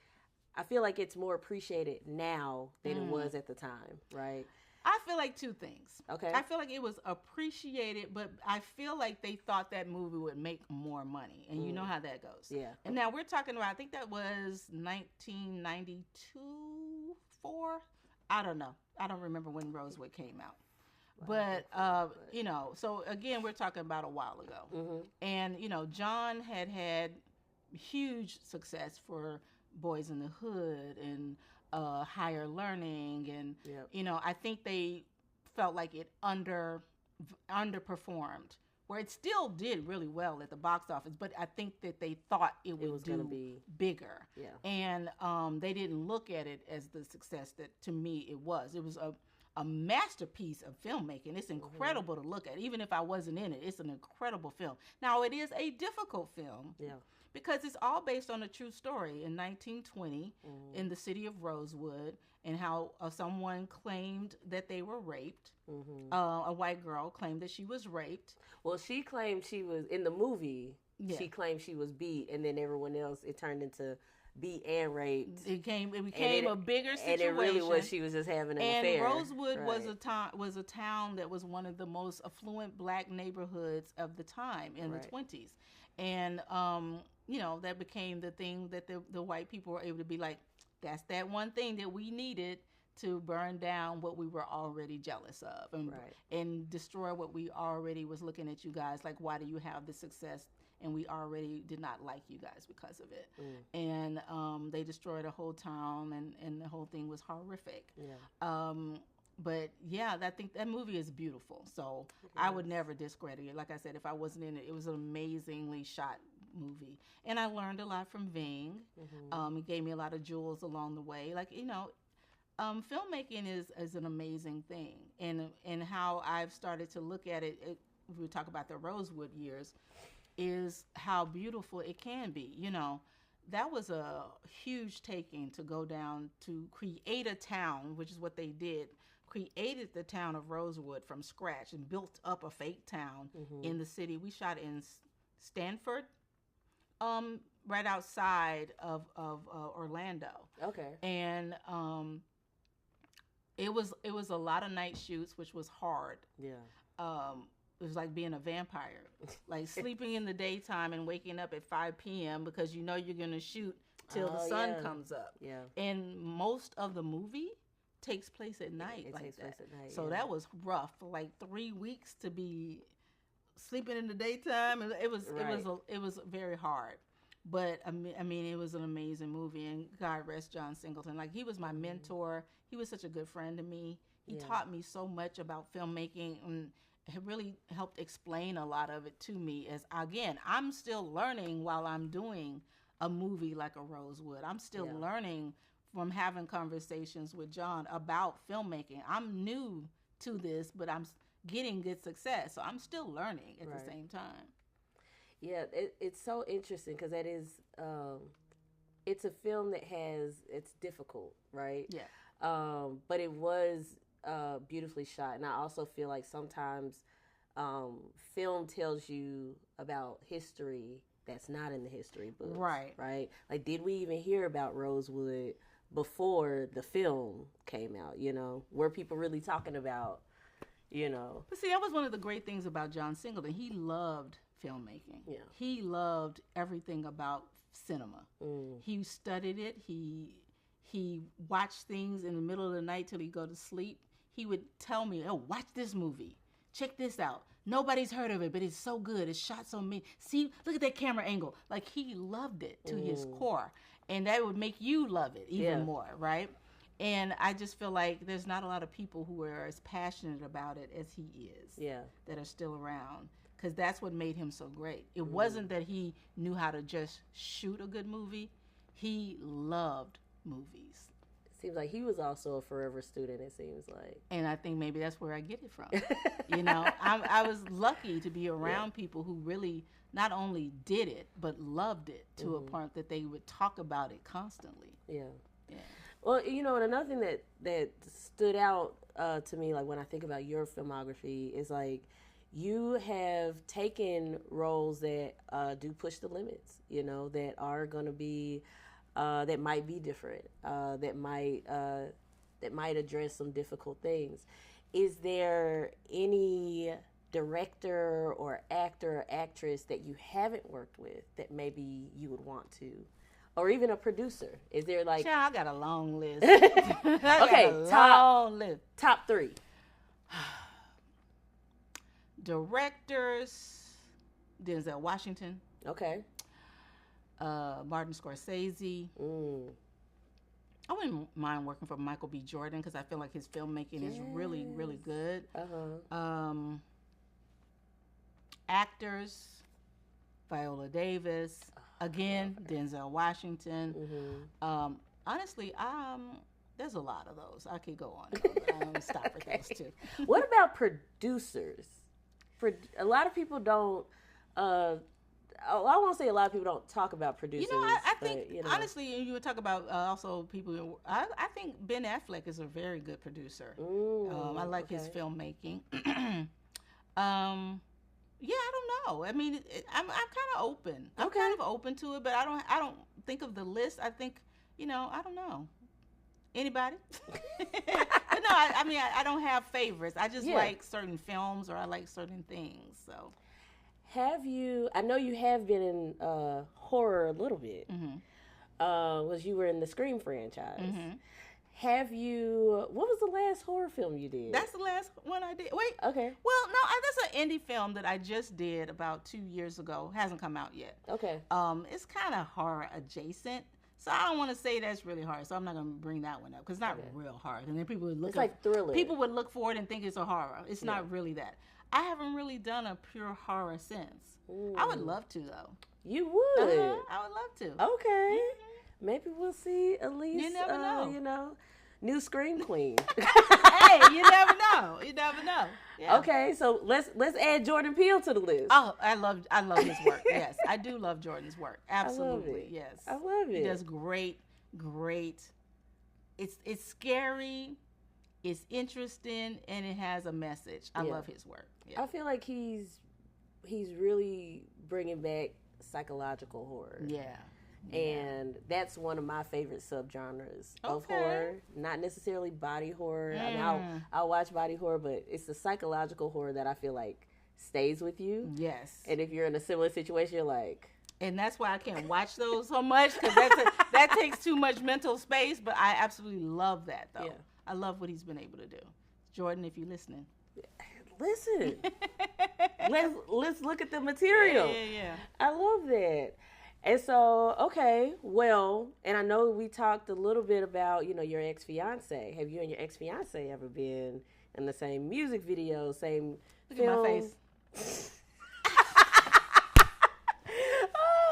I feel like it's more appreciated now than it was at the time, right? I feel like 2 things. Okay. I feel like it was appreciated, but I feel like they thought that movie would make more money. And you know how that goes. Yeah. And now we're talking about, I think that was 1992, 4? I don't know. I don't remember when Rosewood came out. Wow. But, so again, we're talking about a while ago. And, John had huge success for Boys in the Hood and Higher Learning, and I think they felt like it underperformed, where it still did really well at the box office, but I think that they thought it was going to be bigger, and they didn't look at it as the success that to me it was. It was a masterpiece of filmmaking. It's incredible to look at. Even if I wasn't in it, it's an incredible film. Now it is a difficult film. Yeah. Because it's all based on a true story in 1920 in the city of Rosewood, and how someone claimed that they were raped. A white girl claimed that she was raped. Well, she claimed she was, in the movie, she claimed she was beat, and then everyone else, it turned into beat and raped. It became a bigger situation. And it really was, she was just having an affair. And Rosewood was a town that was one of the most affluent black neighborhoods of the time in the 20s. And, that became the thing that the white people were able to be like, that's that one thing that we needed to burn down what we were already jealous of and destroy what we already was looking at you guys. Like, why do you have the success? And we already did not like you guys because of it. And they destroyed a whole town, and the whole thing was horrific. Yeah. But yeah, I think that movie is beautiful. So I would never discredit it. Like I said, if I wasn't in it, it was an amazingly shot movie. And I learned a lot from Ving. It gave me a lot of jewels along the way. Like, filmmaking is an amazing thing. And how I've started to look at it, we talk about the Rosewood years, is how beautiful it can be. That was a huge taking to go down to create a town, which is what they did. Created the town of Rosewood from scratch and built up a fake town in the city. We shot in Stanford, right outside of Orlando. Okay. And it was a lot of night shoots, which was hard. Yeah. It was like being a vampire, like sleeping in the daytime and waking up at 5 p.m. because you're going to shoot till the sun comes up. Yeah. And most of the movie takes place at night. It takes place at night. So that was rough for like 3 weeks to be sleeping in the daytime. It was very hard. But I mean, it was an amazing movie, and God rest John Singleton. Like, he was my mentor. He was such a good friend to me. He taught me so much about filmmaking, and it really helped explain a lot of it to me. As again, I'm still learning while I'm doing a movie like a Rosewood. I'm still learning from having conversations with John about filmmaking. I'm new to this, but I'm getting good success, so I'm still learning at the same time. Yeah, it's so interesting because that is, it's a film that it's difficult, right? Yeah. But it was beautifully shot. And I also feel like sometimes film tells you about history that's not in the history books. Right. Right? Like, did we even hear about Rosewood before the film came out? You know, were people really talking about, you know? But see, that was one of the great things about John Singleton. He loved filmmaking. Yeah. He loved everything about cinema. He studied it. He watched things in the middle of the night till he'd go to sleep. He would tell me, "Oh, watch this movie. Check this out. Nobody's heard of it, but it's so good. It's shot so mean. See, look at that camera angle." Like, he loved it to his core. And that would make you love it even more, right? And I just feel like there's not a lot of people who are as passionate about it as he is. Yeah. That are still around. Because that's what made him so great. It wasn't that he knew how to just shoot a good movie. He loved movies. Seems like he was also a forever student, it seems like. And I think maybe that's where I get it from. You know, I was lucky to be around people who really not only did it, but loved it to a point that they would talk about it constantly. Yeah. Yeah. Well, you know, and another thing that stood out to me, like when I think about your filmography, is like you have taken roles that do push the limits, you know, that are going to be, that might be different, that might address some difficult things. Is there any director or actor or actress that you haven't worked with that maybe you would want to? Or even a producer? Is there like... Child, I got a long list. Long list. Top 3. Directors, Denzel Washington. Okay. Martin Scorsese. I wouldn't mind working for Michael B. Jordan because I feel like his filmmaking is really, really good. Actors, Viola Davis. Again, Denzel Washington. Honestly, there's a lot of those. I could go on. I'm going to stop at those two. What about producers? A lot of people don't... I won't say a lot of people don't talk about producers. You know, I think, but, you know. honestly, you would talk about also people. I think Ben Affleck is a very good producer. I like his filmmaking. Yeah, I don't know. I mean, I'm kind of open. I'm kind of open to it, but I don't think of the list. I think, you know, I don't know. Anybody? But no, I mean, I don't have favorites. I just like certain films or I like certain things. So, have you? I know you have been in horror a little bit. Was you were in the Scream franchise? Have you? What was the last horror film you did? That's the last one I did. Wait. Okay. Well, no, that's an indie film that I just did about 2 years ago. Hasn't come out yet. Okay. It's kind of horror adjacent, so I don't want to say that's really hard. So I'm not gonna bring that one up because it's not real hard. And then people would look. It's like thriller. People would look for it and think it's a horror. It's not really that. I haven't really done a pure horror since. I would love to though. You would. I would love to. Okay. Maybe we'll see Elise. You never know. You know, new Scream Queen. Hey, you never know. You never know. Yeah. Okay, so let's add Jordan Peele to the list. Oh, I love his work. Yes, I do love Jordan's work. Absolutely. Yes. I love it. He does great. It's scary, it's interesting, and it has a message. I love his work. Yeah. I feel like he's really bringing back psychological horror. Yeah. And that's one of my favorite subgenres of horror. Not necessarily body horror. I mean, I'll watch body horror, but it's the psychological horror that I feel like stays with you. Yes. And if you're in a similar situation, you're like... And that's why I can't watch those so much, because that takes too much mental space, but I absolutely love that, though. Yeah. I love what he's been able to do. Jordan, if you're listening. Listen. let's look at the material. Yeah. I love that. And so, okay, well, and I know we talked a little bit about, you know, your ex-fiance. Have you and your ex-fiance ever been in the same music video, same Look film? at my face.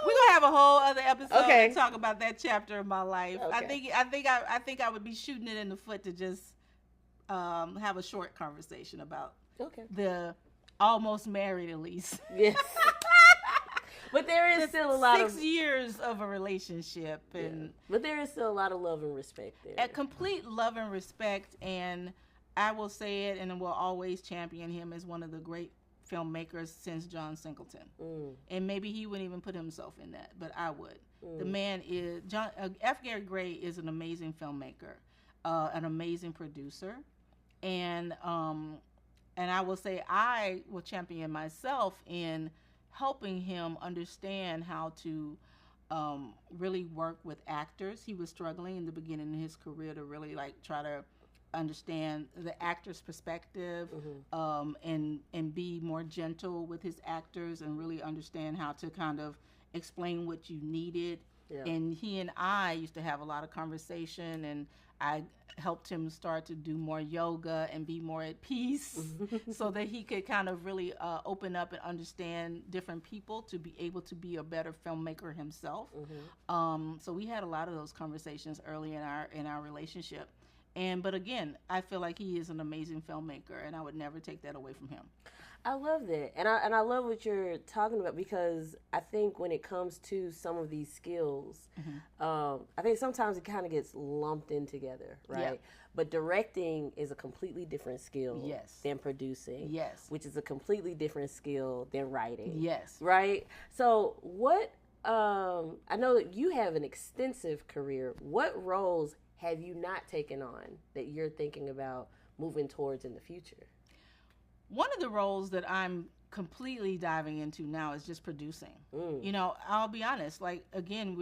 We're gonna have a whole other episode to talk about that chapter of my life. Okay. I think I would be shooting it in the foot to just have a short conversation about the almost married Elise. Yes. But there is still a lot 6 years of a relationship, and but there is still a lot of love and respect there. A complete love and respect, and I will say it, and will always champion him as one of the great filmmakers since John Singleton. And maybe he wouldn't even put himself in that, but I would. The man is F. Gary Gray is an amazing filmmaker, an amazing producer, and I will say I will champion myself in helping him understand how to really work with actors. He was struggling in the beginning of his career to really like try to understand the actor's perspective, and be more gentle with his actors and really understand how to kind of explain what you needed. And he and I used to have a lot of conversation, and I helped him start to do more yoga and be more at peace so that he could kind of really open up and understand different people to be able to be a better filmmaker himself. So we had a lot of those conversations early in our relationship. But again, I feel like he is an amazing filmmaker, and I would never take that away from him. I love that, and I love what you're talking about, because I think when it comes to some of these skills, I think sometimes it kind of gets lumped in together, right? Yeah. But directing is a completely different skill than producing, which is a completely different skill than writing, right? So what? I know that you have an extensive career. What roles have you not taken on that you're thinking about moving towards in the future? One of the roles that I'm completely diving into now is just producing. You know, I'll be honest, like, again,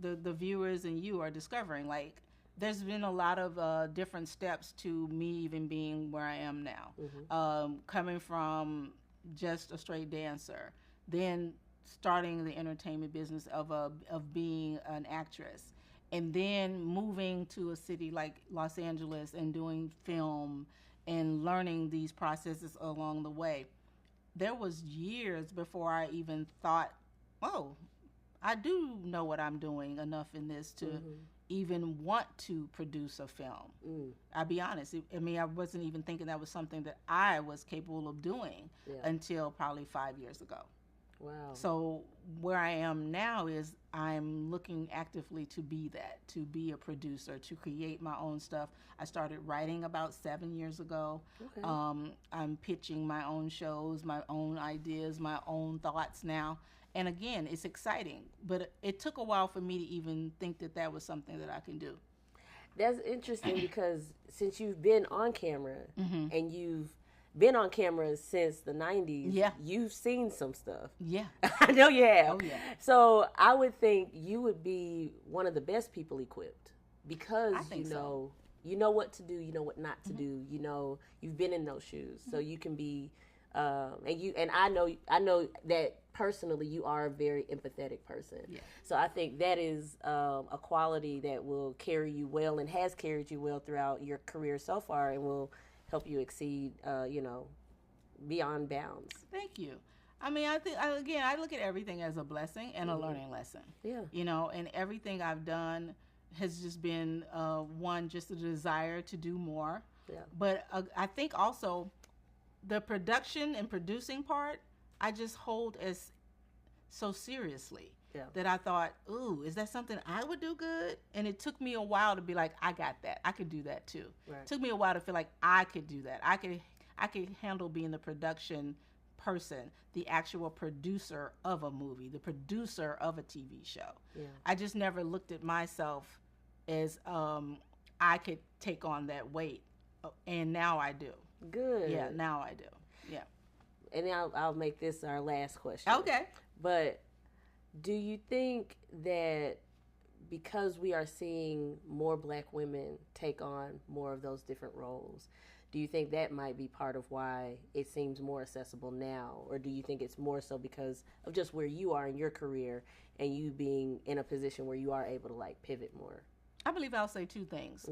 the viewers and you are discovering, like, there's been a lot of different steps to me even being where I am now. Coming from just a straight dancer, then starting the entertainment business of being an actress, and then moving to a city like Los Angeles and doing film and learning these processes along the way. There was years before I even thought, oh, I do know what I'm doing enough in this to even want to produce a film. I'll be honest. I wasn't even thinking that was something that I was capable of doing until probably 5 years ago. Wow. So where I am now is I'm looking actively to be that, to be a producer, to create my own stuff. I started writing about 7 years ago. I'm pitching my own shows, my own ideas, my own thoughts now. And again, it's exciting, but it took a while for me to even think that that was something that I can do. That's interesting because since you've been on camera and you've been on camera since the 90s, you've seen some stuff. I know you have. Oh, yeah. So I would think you would be one of the best people equipped because you know what to do, you know what not to do, you know, you've been in those shoes. So you can be and I know that personally you are a very empathetic person. So I think that is a quality that will carry you well and has carried you well throughout your career so far and will help you exceed, beyond bounds. Thank you. I mean, I look at everything as a blessing and a learning lesson. You know, and everything I've done has just been, just a desire to do more. But I think also the production and producing part, I just hold as so seriously. That I thought, ooh, is that something I would do good? And it took me a while to be like, I got that. I could do that too. It took me a while to feel like I could do that. I could handle being the production person, the actual producer of a movie, the producer of a TV show. I just never looked at myself as I could take on that weight. And now I do. Good. Yeah, now I do. Yeah. And now I'll make this our last question. Okay. But do you think that because we are seeing more Black women take on more of those different roles, do you think that might be part of why it seems more accessible now? Or do you think it's more so because of just where you are in your career and you being in a position where you are able to like pivot more? I believe I'll say two things.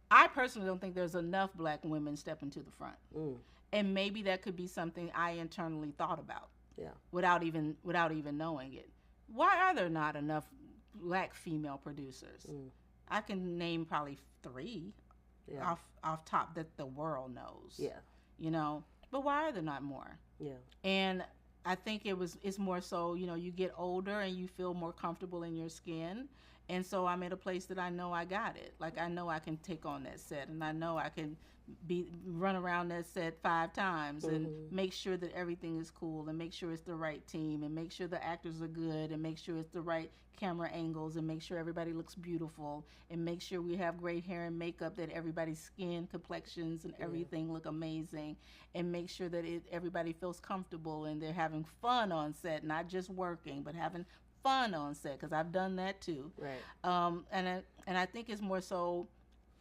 I personally don't think there's enough Black women stepping to the front. And maybe that could be something I internally thought about. Without even knowing it. Why are there not enough Black female producers? I can name probably 3 off top that the world knows. You know, but why are there not more? And I think it's more so, you get older and you feel more comfortable in your skin. And so I'm at a place that I know I got it. Like, I know I can take on that set, and I know I can run around that set 5 times and make sure that everything is cool, and make sure it's the right team, and make sure the actors are good, and make sure it's the right camera angles, and make sure everybody looks beautiful, and make sure we have great hair and makeup, that everybody's skin complexions and everything look amazing, and make sure that everybody feels comfortable and they're having fun on set, not just working, but having fun on set, because I've done that too. Right. And I think it's more so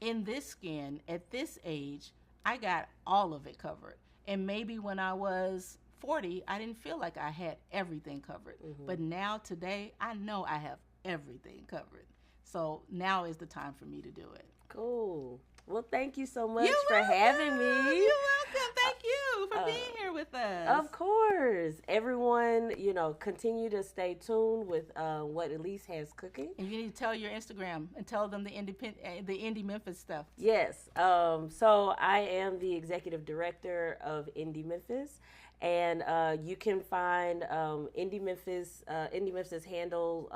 in this skin at this age, I got all of it covered. And maybe when I was 40, I didn't feel like I had everything covered. But now, today, I know I have everything covered. So now is the time for me to do it. Cool. Well, thank you so much for having me. You're welcome. Thank you for being here with us. Of course. Everyone, continue to stay tuned with what Elise has cooking. And you need to tell your Instagram and tell them the Indie Memphis stuff. Yes. So I am the executive director of Indie Memphis. And you can find Indie Memphis handle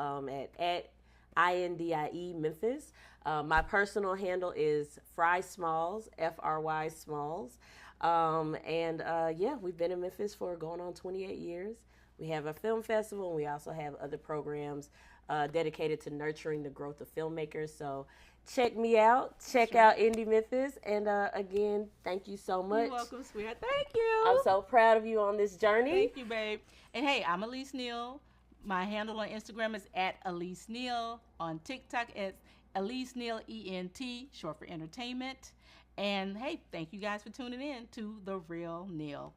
at INDIE Memphis. My personal handle is Fry Smalls, FRY Smalls. We've been in Memphis for going on 28 years. We have a film festival, and we also have other programs dedicated to nurturing the growth of filmmakers. So check me out. Check out Indie Memphis. And again, thank you so much. You're welcome, sweetheart. Thank you. I'm so proud of you on this journey. Thank you, babe. And hey, I'm Elise Neal. My handle on Instagram is at Elise Neal. On TikTok, it's Elise Neal, ENT, short for entertainment. And hey, thank you guys for tuning in to The Real Neal.